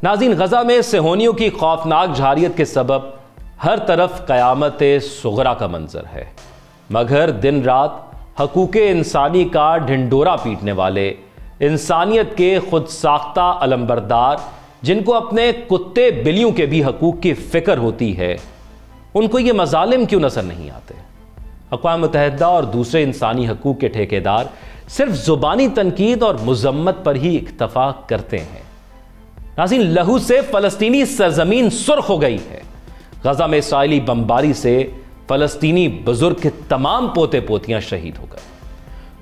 ناظرین، غزہ میں صہیونیوں کی خوفناک جارحیت کے سبب ہر طرف قیامت صغریٰ کا منظر ہے، مگر دن رات حقوق انسانی کا ڈھنڈورا پیٹنے والے، انسانیت کے خود ساختہ علمبردار، جن کو اپنے کتے بلیوں کے بھی حقوق کی فکر ہوتی ہے، ان کو یہ مظالم کیوں نظر نہیں آتے؟ اقوام متحدہ اور دوسرے انسانی حقوق کے ٹھیکیدار صرف زبانی تنقید اور مذمت پر ہی اکتفا کرتے ہیں۔ ناظرین، لہو سے فلسطینی سرزمین سرخ ہو گئی ہے۔ غزہ میں اسرائیلی بمباری سے فلسطینی بزرگ کے تمام پوتے پوتیاں شہید ہو گئے۔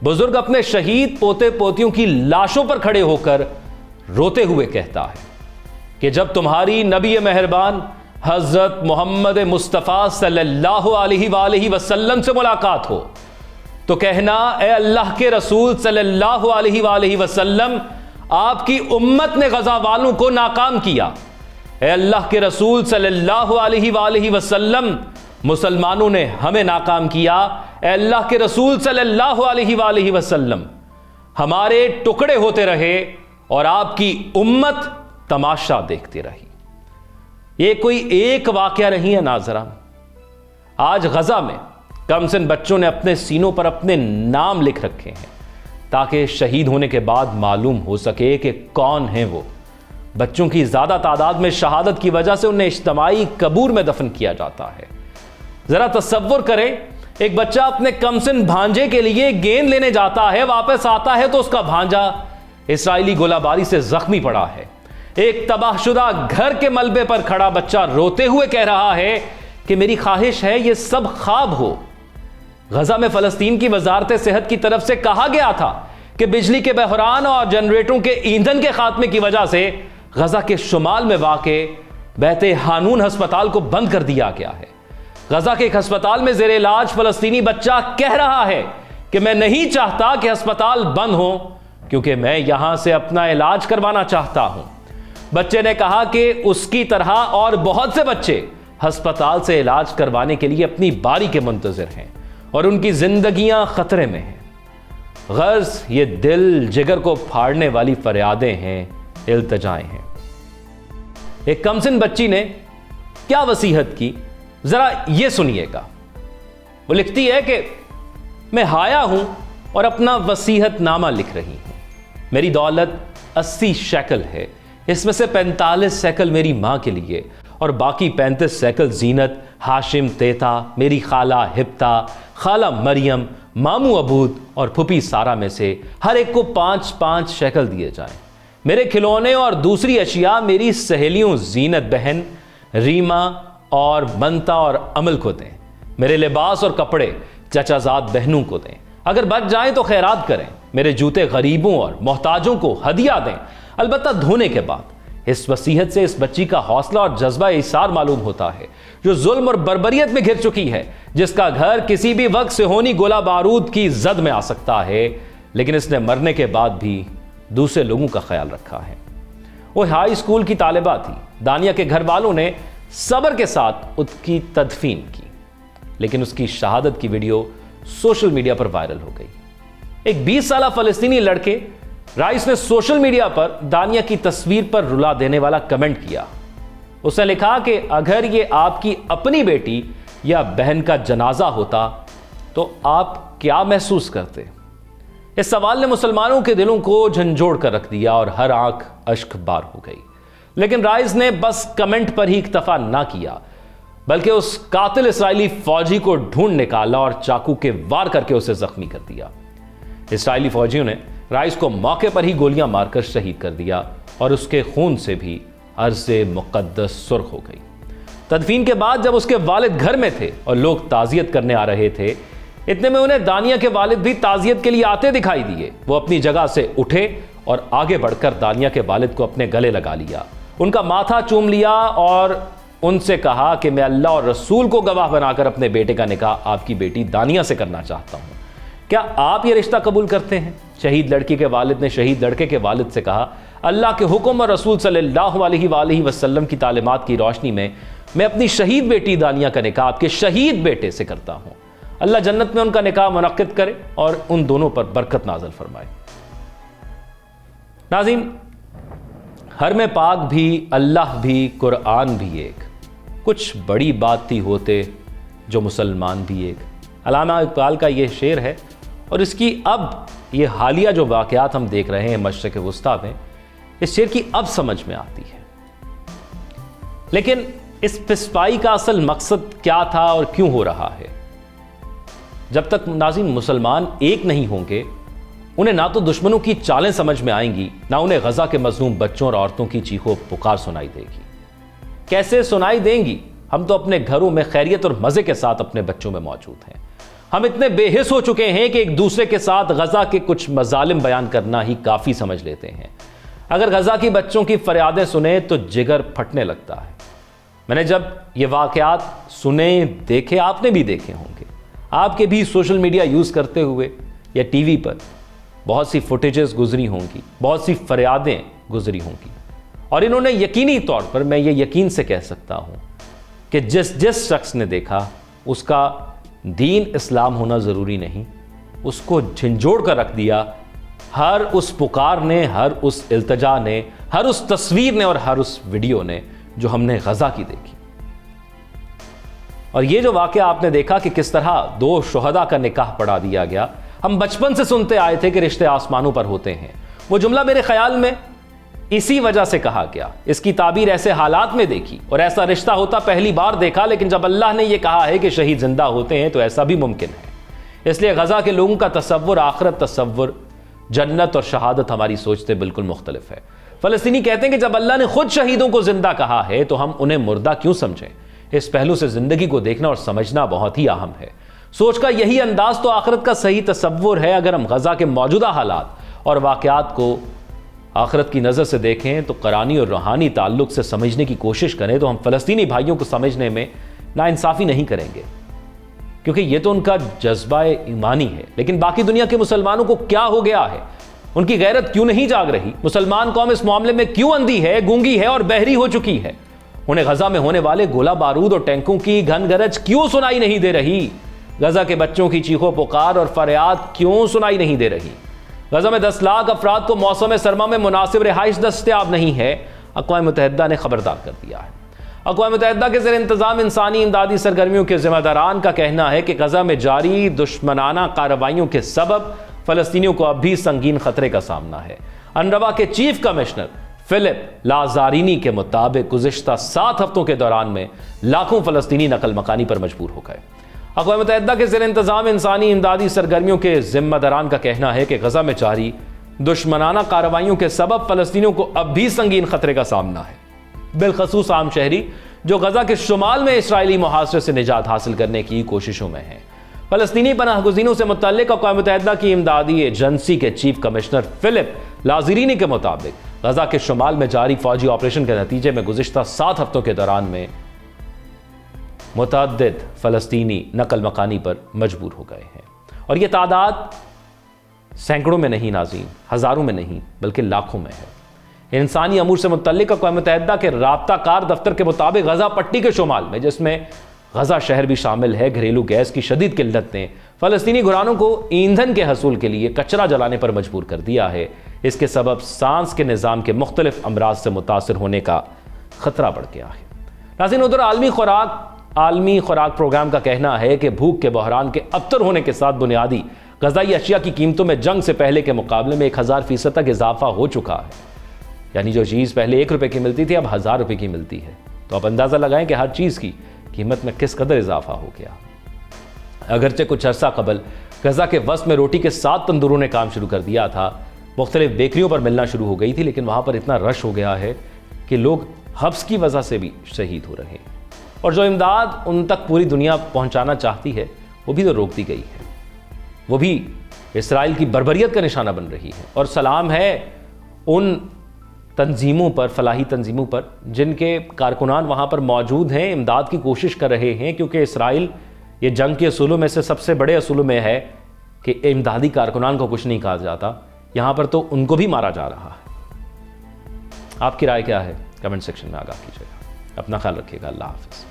بزرگ اپنے شہید پوتے پوتیوں کی لاشوں پر کھڑے ہو کر روتے ہوئے کہتا ہے کہ جب تمہاری نبی مہربان حضرت محمد مصطفیٰ صلی اللہ علیہ وآلہ وسلم سے ملاقات ہو تو کہنا، اے اللہ کے رسول صلی اللہ علیہ وآلہ وسلم، آپ کی امت نے غزہ والوں کو ناکام کیا۔ اے اللہ کے رسول صلی اللہ علیہ وآلہ وسلم، مسلمانوں نے ہمیں ناکام کیا۔ اے اللہ کے رسول صلی اللہ علیہ وآلہ وسلم، ہمارے ٹکڑے ہوتے رہے اور آپ کی امت تماشا دیکھتی رہی۔ یہ کوئی ایک واقعہ نہیں ہے ناظران۔ آج غزہ میں کم سن بچوں نے اپنے سینوں پر اپنے نام لکھ رکھے ہیں تاکہ شہید ہونے کے بعد معلوم ہو سکے کہ کون ہیں وہ۔ بچوں کی زیادہ تعداد میں شہادت کی وجہ سے انہیں اجتماعی قبور میں دفن کیا جاتا ہے۔ ذرا تصور کریں، ایک بچہ اپنے کم سن بھانجے کے لیے گیند لینے جاتا ہے، واپس آتا ہے تو اس کا بھانجا اسرائیلی گولہ باری سے زخمی پڑا ہے۔ ایک تباہ شدہ گھر کے ملبے پر کھڑا بچہ روتے ہوئے کہہ رہا ہے کہ میری خواہش ہے یہ سب خواب ہو۔ غزہ میں فلسطین کی وزارت صحت کی طرف سے کہا گیا تھا کہ بجلی کے بحران اور جنریٹروں کے ایندھن کے خاتمے کی وجہ سے غزہ کے شمال میں واقع بیت حانون ہسپتال کو بند کر دیا گیا ہے۔ غزہ کے ایک ہسپتال میں زیر علاج فلسطینی بچہ کہہ رہا ہے کہ میں نہیں چاہتا کہ ہسپتال بند ہو کیونکہ میں یہاں سے اپنا علاج کروانا چاہتا ہوں۔ بچے نے کہا کہ اس کی طرح اور بہت سے بچے ہسپتال سے علاج کروانے کے لیے اپنی باری کے منتظر ہیں اور ان کی زندگیاں خطرے میں ہیں۔ غرض یہ دل جگر کو پھاڑنے والی فریادیں ہیں، التجائیں ہیں۔ ایک کمسن بچی نے کیا وصیحت کی، ذرا یہ سنیے گا۔ وہ لکھتی ہے کہ میں حایا ہوں اور اپنا وصیحت نامہ لکھ رہی ہوں۔ میری دولت 80 شیکل ہے، اس میں سے 45 سیکل میری ماں کے لیے اور باقی 35 سیکل زینت، ہاشم، تیتا، میری خالہ ہبتا، خالہ مریم، ماموں عبود اور پھپھی سارا میں سے ہر ایک کو 5-5 شیکل دیے جائیں۔ میرے کھلونے اور دوسری اشیاء میری سہیلیوں زینت بہن، ریما اور منتا اور عمل کو دیں۔ میرے لباس اور کپڑے چچا زاد بہنوں کو دیں۔ اگر بچ جائیں تو خیرات کریں۔ میرے جوتے غریبوں اور محتاجوں کو ہدیہ دیں، البتہ دھونے کے بعد۔ اس وصیحت سے اس بچی کا حوصلہ اور جذبہ ایثار معلوم ہوتا ہے جو ظلم اور بربریت میں گھر چکی ہے، جس کا گھر کسی بھی وقت صہیونی گولہ بارود کی زد میں آ سکتا ہے، لیکن اس نے مرنے کے بعد بھی دوسرے لوگوں کا خیال رکھا ہے۔ وہ ہائی اسکول کی طالبہ تھی۔ دانیہ کے گھر والوں نے صبر کے ساتھ اس کی تدفین کی، لیکن اس کی شہادت کی ویڈیو سوشل میڈیا پر وائرل ہو گئی۔ ایک 20 سالہ فلسطینی لڑکے رائس نے سوشل میڈیا پر دانیہ کی تصویر پر رلا دینے والا کمنٹ کیا۔ اس نے لکھا کہ اگر یہ آپ کی اپنی بیٹی یا بہن کا جنازہ ہوتا تو آپ کیا محسوس کرتے؟ اس سوال نے مسلمانوں کے دلوں کو جھنجھوڑ کر رکھ دیا اور ہر آنکھ اشک بار ہو گئی۔ لیکن رائس نے بس کمنٹ پر ہی اکتفا نہ کیا، بلکہ اس قاتل اسرائیلی فوجی کو ڈھونڈ نکالا اور چاقو کے وار کر کے اسے زخمی کر دیا۔ اسرائیلی فوجیوں نے رائس کو موقع پر ہی گولیاں مار کر شہید کر دیا اور اس کے خون سے بھی ارض مقدس سرخ ہو گئی۔ تدفین کے بعد جب اس کے والد گھر میں تھے اور لوگ تعزیت کرنے آ رہے تھے، اتنے میں انہیں دانیہ کے والد بھی تعزیت کے لیے آتے دکھائی دیے۔ وہ اپنی جگہ سے اٹھے اور آگے بڑھ کر دانیہ کے والد کو اپنے گلے لگا لیا، ان کا ماتھا چوم لیا اور ان سے کہا کہ میں اللہ اور رسول کو گواہ بنا کر اپنے بیٹے کا نکاح آپ کی بیٹی دانیہ سے کرنا چاہتا ہوں۔ کیا آپ یہ رشتہ قبول کرتے ہیں؟ شہید لڑکی کے والد نے شہید لڑکے کے والد سے کہا، اللہ کے حکم اور رسول صلی اللہ علیہ وآلہ وسلم کی تعلیمات کی روشنی میں میں اپنی شہید بیٹی دانیہ کا نکاح آپ کے شہید بیٹے سے کرتا ہوں۔ اللہ جنت میں ان کا نکاح منعقد کرے اور ان دونوں پر برکت نازل فرمائے۔ ناظرین، حرم پاک بھی، اللہ بھی، قرآن بھی ایک، کچھ بڑی بات تھی ہوتے جو مسلمان بھی ایک۔ علامہ اقبال کا یہ شعر ہے، اور اس کی اب یہ حالیہ جو واقعات ہم دیکھ رہے ہیں مشرق وسطیٰ میں، اس شعر کی اب سمجھ میں آتی ہے۔ لیکن اس پسپائی کا اصل مقصد کیا تھا اور کیوں ہو رہا ہے؟ جب تک ناظرین مسلمان ایک نہیں ہوں گے، انہیں نہ تو دشمنوں کی چالیں سمجھ میں آئیں گی، نہ انہیں غزہ کے مظلوم بچوں اور عورتوں کی چیخو پکار سنائی دے گی۔ کیسے سنائی دیں گی؟ ہم تو اپنے گھروں میں خیریت اور مزے کے ساتھ اپنے بچوں میں موجود ہیں۔ ہم اتنے بے حس ہو چکے ہیں کہ ایک دوسرے کے ساتھ غزہ کے کچھ مظالم بیان کرنا ہی کافی سمجھ لیتے ہیں۔ اگر غزہ کی بچوں کی فریادیں سنیں تو جگر پھٹنے لگتا ہے۔ میں نے جب یہ واقعات سنے، دیکھے، آپ نے بھی دیکھے ہوں گے، آپ کے بھی سوشل میڈیا یوز کرتے ہوئے یا ٹی وی پر بہت سی فوٹیجز گزری ہوں گی، بہت سی فریادیں گزری ہوں گی، اور انہوں نے یقینی طور پر، میں یہ یقین سے کہہ سکتا ہوں کہ جس شخص نے دیکھا اس کا دین اسلام ہونا ضروری نہیں، اس کو جھنجھوڑ کر رکھ دیا ہر اس پکار نے، ہر اس التجا نے، ہر اس تصویر نے اور ہر اس ویڈیو نے جو ہم نے غزہ کی دیکھی۔ اور یہ جو واقعہ آپ نے دیکھا کہ کس طرح 2 شہداء کا نکاح پڑھا دیا گیا، ہم بچپن سے سنتے آئے تھے کہ رشتے آسمانوں پر ہوتے ہیں۔ وہ جملہ میرے خیال میں اسی وجہ سے کہا گیا، اس کی تعبیر ایسے حالات میں دیکھی، اور ایسا رشتہ ہوتا پہلی بار دیکھا، لیکن جب اللہ نے یہ کہا ہے کہ شہید زندہ ہوتے ہیں تو ایسا بھی ممکن ہے۔ اس لیے غزہ کے لوگوں کا تصور، آخرت تصور، جنت اور شہادت ہماری سوچ سے بالکل مختلف ہے۔ فلسطینی کہتے ہیں کہ جب اللہ نے خود شہیدوں کو زندہ کہا ہے تو ہم انہیں مردہ کیوں سمجھیں؟ اس پہلو سے زندگی کو دیکھنا اور سمجھنا بہت ہی اہم ہے۔ سوچ کا یہی انداز تو آخرت کا صحیح تصور ہے۔ اگر ہم غزہ کے موجودہ حالات اور واقعات کو آخرت کی نظر سے دیکھیں تو قرآنی اور روحانی تعلق سے سمجھنے کی کوشش کریں تو ہم فلسطینی بھائیوں کو سمجھنے میں ناانصافی نہیں کریں گے، کیونکہ یہ تو ان کا جذبہ ایمانی ہے۔ لیکن باقی دنیا کے مسلمانوں کو کیا ہو گیا ہے؟ ان کی غیرت کیوں نہیں جاگ رہی؟ مسلمان قوم اس معاملے میں کیوں اندھی ہے، گونگی ہے اور بہری ہو چکی ہے؟ انہیں غزہ میں ہونے والے گولہ بارود اور ٹینکوں کی گھن گرج کیوں سنائی نہیں دے رہی؟ غزہ کے بچوں کی چیخو پکار اور فریاد کیوں سنائی نہیں دے رہی؟ غزہ میں 10 لاکھ افراد کو موسم سرما میں مناسب رہائش دستیاب نہیں ہے، اقوام متحدہ نے خبردار کر دیا ہے۔ اقوام متحدہ کے زیر انتظام انسانی امدادی سرگرمیوں کے ذمہ داران کا کہنا ہے کہ غزہ میں جاری دشمنانہ کارروائیوں کے سبب فلسطینیوں کو اب بھی سنگین خطرے کا سامنا ہے۔ انروا کے چیف کمشنر فلپ لازارینی کے مطابق گزشتہ 7 ہفتوں کے دوران میں لاکھوں فلسطینی نقل مکانی پر مجبور ہو گئے۔ اقوام متحدہ کے زیر انتظام انسانی امدادی سرگرمیوں کے ذمہ داران کا کہنا ہے کہ غزہ میں جاری دشمنانہ کارروائیوں کے سبب فلسطینیوں کو اب بھی سنگین خطرے کا سامنا ہے، بالخصوص عام شہری جو غزہ کے شمال میں اسرائیلی محاصرے سے نجات حاصل کرنے کی کوششوں میں ہیں۔ فلسطینی پناہ گزینوں سے متعلق اقوام متحدہ کی امدادی ایجنسی کے چیف کمشنر فلپ لازارینی کے مطابق غزہ کے شمال میں جاری فوجی آپریشن کے نتیجے میں گزشتہ 7 ہفتوں کے دوران میں متعدد فلسطینی نقل مکانی پر مجبور ہو گئے ہیں، اور یہ تعداد سینکڑوں میں نہیں ناظرین، ہزاروں میں نہیں بلکہ لاکھوں میں ہے۔ انسانی امور سے متعلق اقوام متحدہ کے رابطہ کار دفتر کے مطابق غزہ پٹی کے شمال میں، جس میں غزہ شہر بھی شامل ہے، گھریلو گیس کی شدید قلت نے فلسطینی گھرانوں کو ایندھن کے حصول کے لیے کچرا جلانے پر مجبور کر دیا ہے۔ اس کے سبب سانس کے نظام کے مختلف امراض سے متاثر ہونے کا خطرہ بڑھ گیا ہے۔ ناظرین، ادھر عالمی خوراک پروگرام کا کہنا ہے کہ بھوک کے بحران کے ابتر ہونے کے ساتھ بنیادی غذائی اشیاء کی قیمتوں میں جنگ سے پہلے کے مقابلے میں 1000% تک اضافہ ہو چکا ہے۔ یعنی جو چیز پہلے 1 روپے کی ملتی تھی اب 1000 روپے کی ملتی ہے۔ تو آپ اندازہ لگائیں کہ ہر چیز کی قیمت میں کس قدر اضافہ ہو گیا۔ اگرچہ کچھ عرصہ قبل غزہ کے وسط میں روٹی کے 7 تندوروں نے کام شروع کر دیا تھا، مختلف بیکریوں پر ملنا شروع ہو گئی تھی، لیکن وہاں پر اتنا رش ہو گیا ہے کہ لوگ حبس کی وجہ سے بھی شہید ہو رہے ہیں، اور جو امداد ان تک پوری دنیا پہنچانا چاہتی ہے وہ بھی تو روک دی گئی ہے، وہ بھی اسرائیل کی بربریت کا نشانہ بن رہی ہے۔ اور سلام ہے ان تنظیموں پر، فلاحی تنظیموں پر، جن کے کارکنان وہاں پر موجود ہیں، امداد کی کوشش کر رہے ہیں، کیونکہ اسرائیل یہ جنگ کے اصولوں میں سے سب سے بڑے اصولوں میں ہے کہ امدادی کارکنان کو کچھ نہیں کہا جاتا۔ یہاں پر تو ان کو بھی مارا جا رہا ہے۔ آپ کی رائے کیا ہے؟ کمنٹ سیکشن میں آگاہ کیجیے گا۔ اپنا خیال رکھیے گا۔ اللہ حافظ۔